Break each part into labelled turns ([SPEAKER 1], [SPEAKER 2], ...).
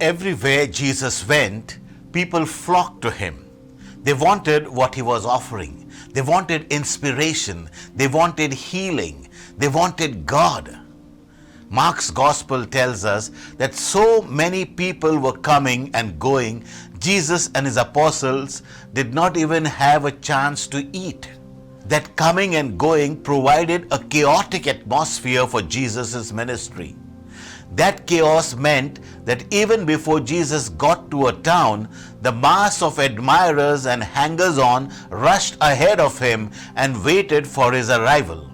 [SPEAKER 1] Everywhere Jesus went, people flocked to him. They wanted what he was offering. They wanted inspiration. They wanted healing. They wanted God. Mark's gospel tells us that so many people were coming and going, Jesus and his apostles did not even have a chance to eat. That coming and going provided a chaotic atmosphere for Jesus' ministry. That chaos meant that even before Jesus got to a town, the mass of admirers and hangers-on rushed ahead of him and waited for his arrival.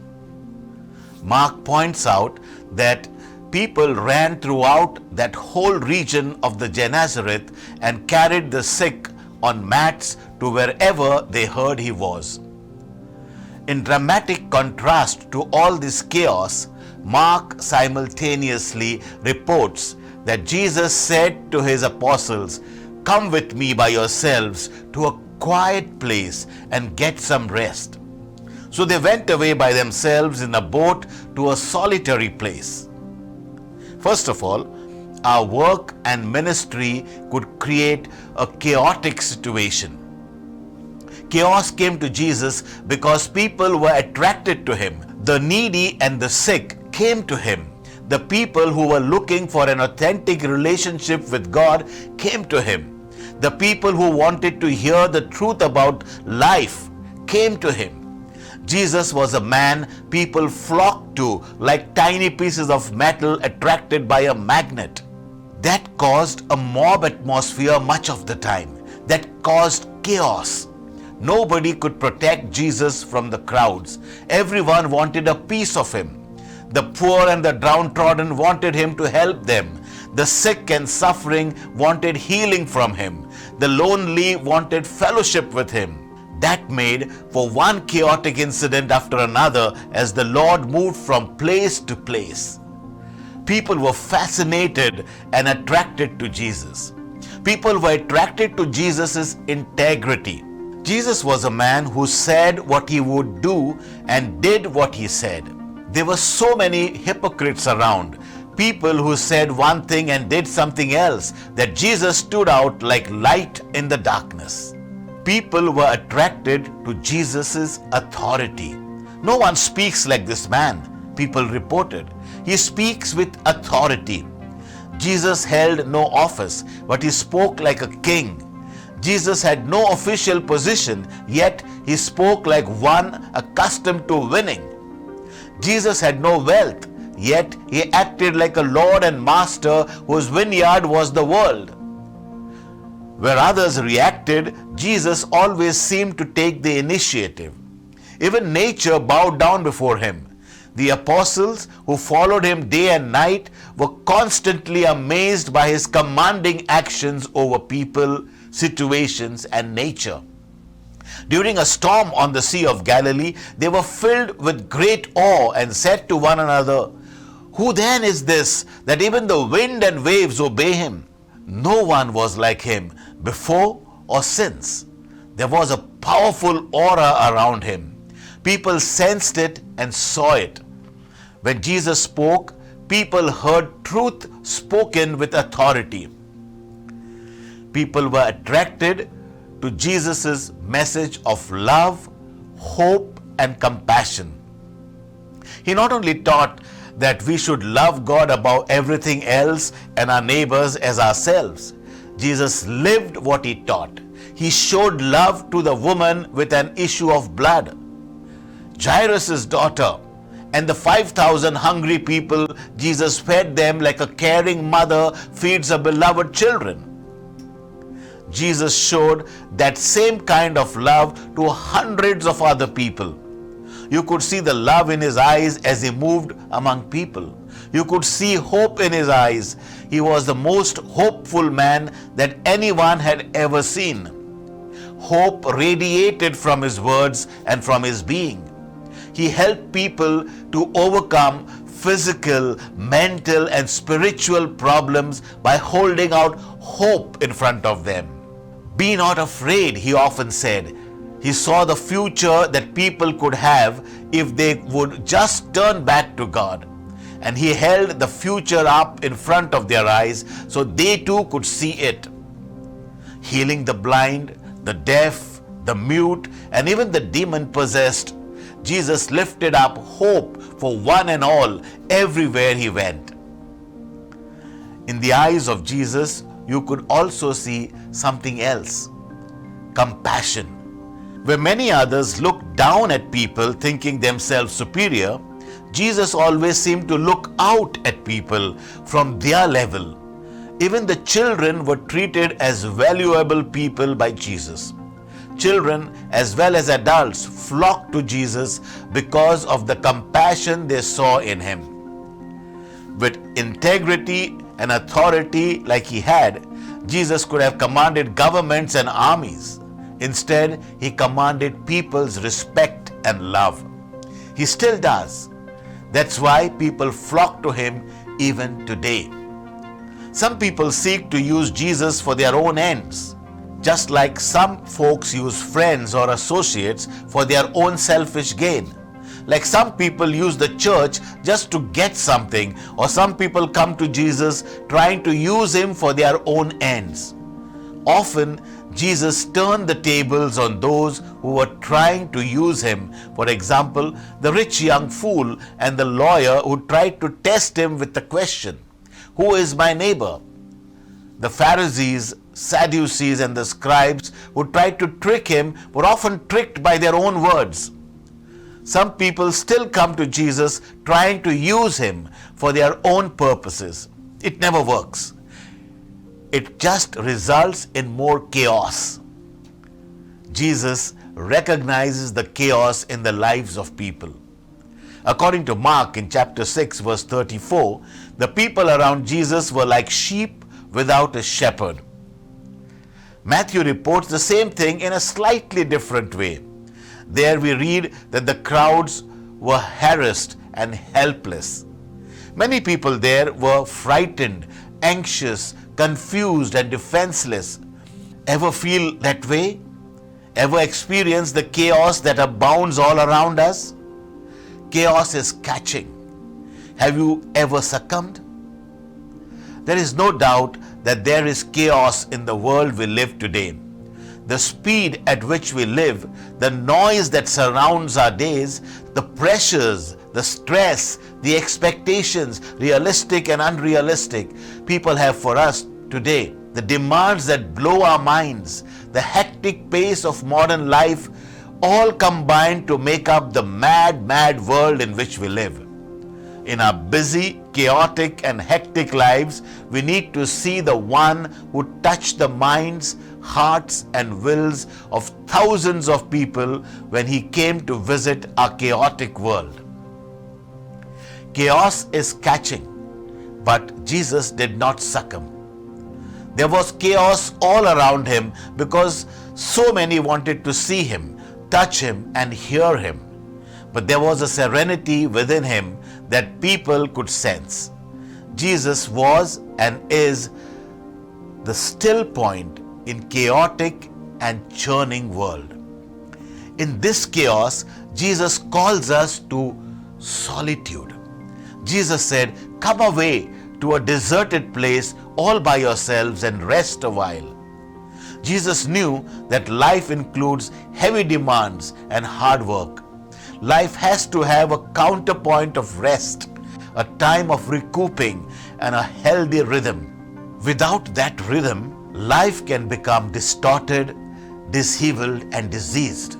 [SPEAKER 1] Mark points out that people ran throughout that whole region of the Gennesaret and carried the sick on mats to wherever they heard he was. In dramatic contrast to all this chaos, Mark simultaneously reports that Jesus said to his apostles, "Come with me by yourselves to a quiet place and get some rest." So they went away by themselves in a boat to a solitary place. First of all, our work and ministry could create a chaotic situation. Chaos came to Jesus because people were attracted to him. The needy and the sick came to him. The people who were looking for an authentic relationship with God came to him. The people who wanted to hear the truth about life came to him. Jesus was a man people flocked to like tiny pieces of metal attracted by a magnet. That caused a mob atmosphere much of the time. That caused chaos. Nobody could protect Jesus from the crowds. Everyone wanted a piece of him. The poor and the downtrodden wanted him to help them. The sick and suffering wanted healing from him. The lonely wanted fellowship with him. That made for one chaotic incident after another as the Lord moved from place to place. People were fascinated and attracted to Jesus. People were attracted to Jesus' integrity. Jesus was a man who said what he would do and did what he said. There were so many hypocrites around, people who said one thing and did something else, that Jesus stood out like light in the darkness. People were attracted to Jesus' authority. No one speaks like this man, people reported. He speaks with authority. Jesus held no office, but he spoke like a king. Jesus had no official position, yet he spoke like one accustomed to winning. Jesus had no wealth, yet he acted like a lord and master whose vineyard was the world. Where others reacted, Jesus always seemed to take the initiative. Even nature bowed down before him. The apostles who followed him day and night were constantly amazed by his commanding actions over people, situations, and nature. During a storm on the Sea of Galilee, they were filled with great awe and said to one another, "Who then is this, that even the wind and waves obey him?" No one was like him before or since. There was a powerful aura around him. People sensed it and saw it. When Jesus spoke, people heard truth spoken with authority. People were attracted to Jesus' message of love, hope, and compassion. He not only taught that we should love God above everything else and our neighbors as ourselves. Jesus lived what he taught. He showed love to the woman with an issue of blood, Jairus' daughter, and the 5,000 hungry people. Jesus fed them like a caring mother feeds her beloved children. Jesus showed that same kind of love to hundreds of other people. You could see the love in his eyes as he moved among people. You could see hope in his eyes. He was the most hopeful man that anyone had ever seen. Hope radiated from his words and from his being. He helped people to overcome physical, mental, and spiritual problems by holding out hope in front of them. "Be not afraid," he often said. He saw the future that people could have if they would just turn back to God. and he held the future up in front of their eyes so they too could see it. Healing the blind, the deaf, the mute, and even the demon-possessed, Jesus lifted up hope for one and all everywhere he went. In the eyes of Jesus, you could also see something else: compassion. Where many others looked down at people thinking themselves superior, Jesus always seemed to look out at people from their level. Even the children were treated as valuable people by Jesus. Children as well as adults flocked to Jesus because of the compassion they saw in him. With integrity and authority like he had, Jesus could have commanded governments and armies. Instead, he commanded people's respect and love. He still does. That's why people flock to him even today. Some people seek to use Jesus for their own ends, just like some folks use friends or associates for their own selfish gain. Like some people use the church just to get something, or some people come to Jesus trying to use him for their own ends. Often, Jesus turned the tables on those who were trying to use him. For example, the rich young fool and the lawyer who tried to test him with the question, "Who is my neighbor?" The Pharisees, Sadducees, and the scribes who tried to trick him were often tricked by their own words. Some people still come to Jesus trying to use him for their own purposes. It never works. It just results in more chaos. Jesus recognizes the chaos in the lives of people. According to Mark in chapter 6 verse 34, the people around Jesus were like sheep without a shepherd. Matthew reports the same thing in a slightly different way. There we read that the crowds were harassed and helpless. Many people there were frightened, anxious, confused, and defenseless. Ever feel that way? Ever experience the chaos that abounds all around us? Chaos is catching. Have you ever succumbed? There is no doubt that there is chaos in the world we live today. The speed at which we live, the noise that surrounds our days, the pressures, the stress, the expectations, realistic and unrealistic, people have for us today, the demands that blow our minds, the hectic pace of modern life, all combine to make up the mad world in which we live. In our busy, chaotic, and hectic lives, we need to see the one who touched the minds, hearts, and wills of thousands of people when he came to visit our chaotic world. Chaos is catching, but Jesus did not succumb. There was chaos all around him because so many wanted to see him, touch him, and hear him. But there was a serenity within him that people could sense. Jesus was and is the still point in chaotic and churning world. In this chaos, Jesus calls us to solitude. Jesus said, "Come away to a deserted place all by yourselves and rest a while." Jesus knew that life includes heavy demands and hard work. Life has to have a counterpoint of rest, a time of recouping, and a healthy rhythm. Without that rhythm, life can become distorted, disheveled, and diseased.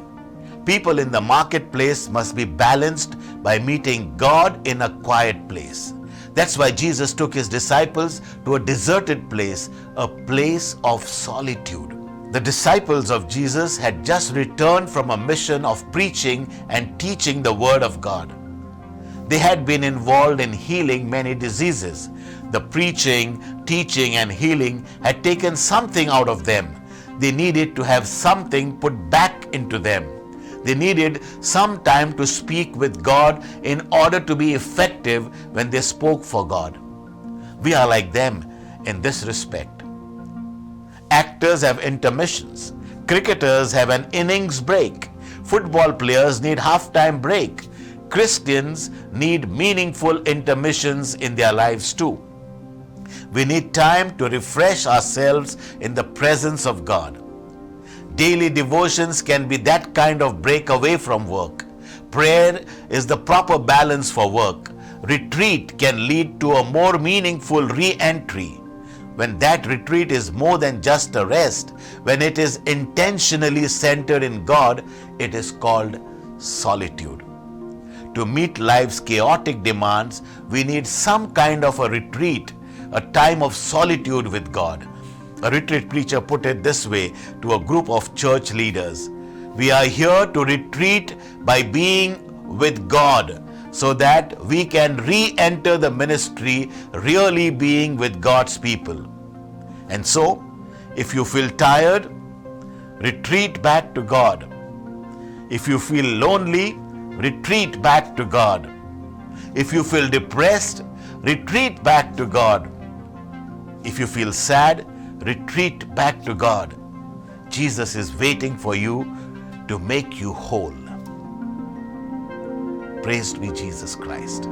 [SPEAKER 1] People in the marketplace must be balanced by meeting God in a quiet place. That's why Jesus took his disciples to a deserted place, a place of solitude. The disciples of Jesus had just returned from a mission of preaching and teaching the Word of God. They had been involved in healing many diseases. The preaching, teaching, and healing had taken something out of them. They needed to have something put back into them. They needed some time to speak with God in order to be effective when they spoke for God. We are like them in this respect. Actors have intermissions. Cricketers have an innings break. Football players need half-time break. Christians need meaningful intermissions in their lives too. We need time to refresh ourselves in the presence of God. Daily devotions can be that kind of break away from work. Prayer is the proper balance for work. Retreat can lead to a more meaningful re-entry. When that retreat is more than just a rest, when it is intentionally centered in God, it is called solitude. To meet life's chaotic demands, we need some kind of a retreat, a time of solitude with God. A retreat preacher put it this way to a group of church leaders: we are here to retreat by being with God so that we can re-enter the ministry really being with God's people. And so, if you feel tired, retreat back to God. If you feel lonely, retreat back to God. If you feel depressed, retreat back to God. If you feel sad, retreat back to God. Jesus is waiting for you to make you whole. Praised be Jesus Christ.